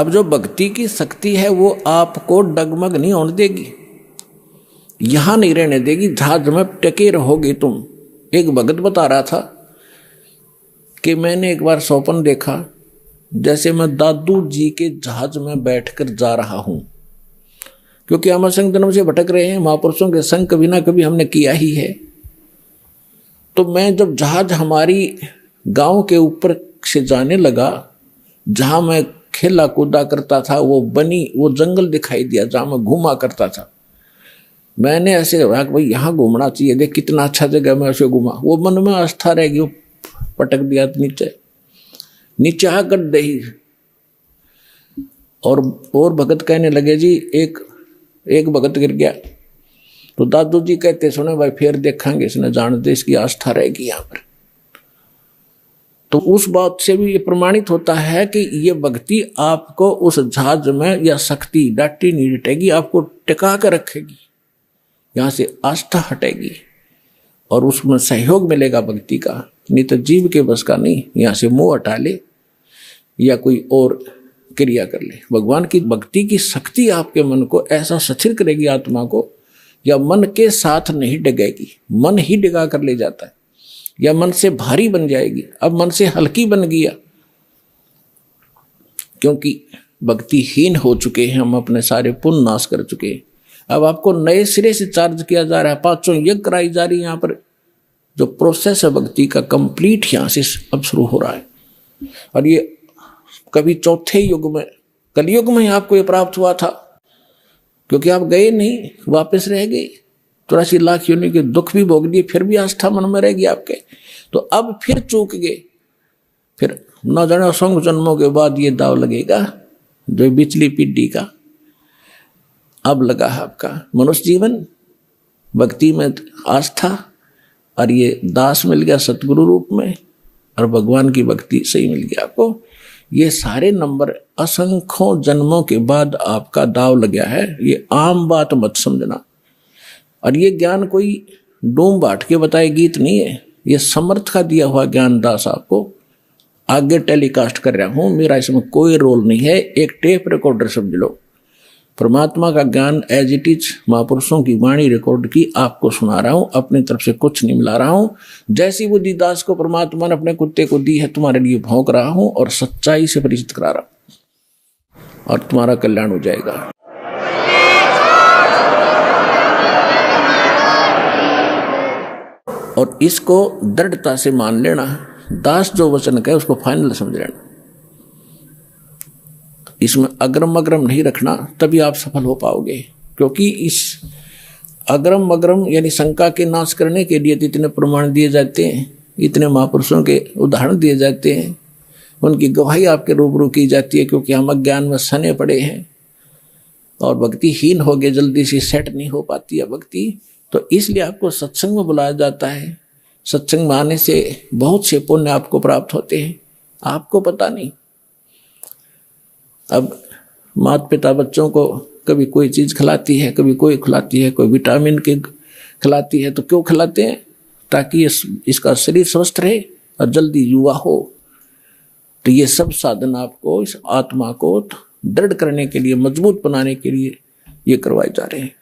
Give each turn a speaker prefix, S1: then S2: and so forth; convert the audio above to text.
S1: अब जो भक्ति की शक्ति है वो आपको डगमग नहीं होने देगी, यहां नहीं रहने देगी, जहाज में टके रहोगे तुम। एक भगत बता रहा था कि मैंने एक बार स्वप्न देखा जैसे मैं दादू जी के जहाज में बैठकर जा रहा हूं, क्योंकि हम असंख्य जन्म से भटक रहे हैं, महापुरुषों के संग कभी ना कभी हमने किया ही है। तो मैं जब जहाज हमारी गांव के ऊपर से जाने लगा, जहां मैं खेला कूदा करता था वो जंगल दिखाई दिया जहां मैं घूमा करता था। मैंने ऐसे कहा भाई यहाँ घूमना चाहिए, देख कितना अच्छा जगह, मैं ऐसे घूमा। वो मन में आस्था रह गई, पटक दिया नीचे आकर दही। और भगत कहने लगे जी एक भगत गिर गया, तो दादू जी कहते सुने भाई फिर देखेंगे, इसने जानते इसकी आस्था रहेगी यहाँ पर। तो उस बात से भी ये प्रमाणित होता है कि ये भक्ति आपको उस जहाज में या शक्ति डांटी नहीं डटेगी, आपको टिका कर रखेगी, यहाँ से आस्था हटेगी और उसमें सहयोग मिलेगा भक्ति का। नहीं तो जीव के बस का नहीं, यहाँ से मोह हटा ले या कोई और क्रिया कर ले। भगवान की भक्ति की शक्ति आपके मन को ऐसा सथिर करेगी, आत्मा को, या मन के साथ नहीं डगेगी, मन ही डिगा कर ले जाता है, या मन से भारी बन जाएगी। अब मन से हल्की बन गया, क्योंकि भक्तिहीन हो चुके हैं हम, अपने सारे पुण्य नाश कर चुके हैं। अब आपको नए सिरे से चार्ज किया जा रहा है, 5 यज्ञ कराई जा रही है। यहाँ पर जो प्रोसेस है भक्ति का कंप्लीट यहाँ से अब शुरू हो रहा है। और ये कभी चौथे युग में, कलयुग में आपको ये प्राप्त हुआ था, क्योंकि आप गए नहीं, वापस रह गए, 84 लाख योनि के दुख भी भोग दिए, फिर भी आस्था मन में रहेगी आपके। तो अब फिर चूक गए, फिर न जाने असंख्य जन्मों के बाद ये दाव लगेगा जो बिचली पीढ़ी का अब लगा है आपका मनुष्य जीवन, भक्ति में आस्था, और ये दास मिल गया सतगुरु रूप में, और भगवान की भक्ति सही मिल गया आपको। ये सारे नंबर असंख्यों जन्मों के बाद आपका दाव लग गया है, ये आम बात मत समझना। और ये ज्ञान कोई डूम बाट के बताए गीत नहीं है, ये समर्थ का दिया हुआ ज्ञान दास आपको आगे टेलीकास्ट कर रहा हूं, मेरा इसमें कोई रोल नहीं है। एक टेप रिकॉर्डर समझ लो, परमात्मा का ज्ञान एज इट इज महापुरुषों की वाणी रिकॉर्ड की आपको सुना रहा हूं, अपनी तरफ से कुछ नहीं मिला रहा हूं। जैसी बुद्धि दास को परमात्मा ने अपने कुत्ते को दी है, तुम्हारे लिए भौंक रहा हूं और सच्चाई से परिचित करा रहा हूं, और तुम्हारा कल्याण हो जाएगा। और इसको दृढ़ता से मान लेना, दास जो वचन कहे उसको फाइनल समझ लेना, इसमें अग्रम अग्रम नहीं रखना, तभी आप सफल हो पाओगे। क्योंकि इस अग्रम अग्रम यानी शंका के नाश करने के लिए इतने प्रमाण दिए जाते हैं, इतने महापुरुषों के उदाहरण दिए जाते हैं, उनकी गवाही आपके रूबरू की जाती है, क्योंकि हम अज्ञान में सने पड़े हैं और भक्तिहीन हो गए, जल्दी से सेट नहीं हो पाती है भक्ति। तो इसलिए आपको सत्संग में बुलाया जाता है। सत्संग में आने से बहुत से पुण्य आपको प्राप्त होते हैं, आपको पता नहीं। अब माता पिता बच्चों को कभी कोई चीज़ खिलाती है, कभी कोई खिलाती है, कोई विटामिन के खिलाती है, तो क्यों खिलाते हैं? ताकि इसका शरीर स्वस्थ रहे और जल्दी युवा हो। तो ये सब साधन आपको इस आत्मा को दृढ़ करने के लिए, मजबूत बनाने के लिए ये करवाए जा रहे हैं।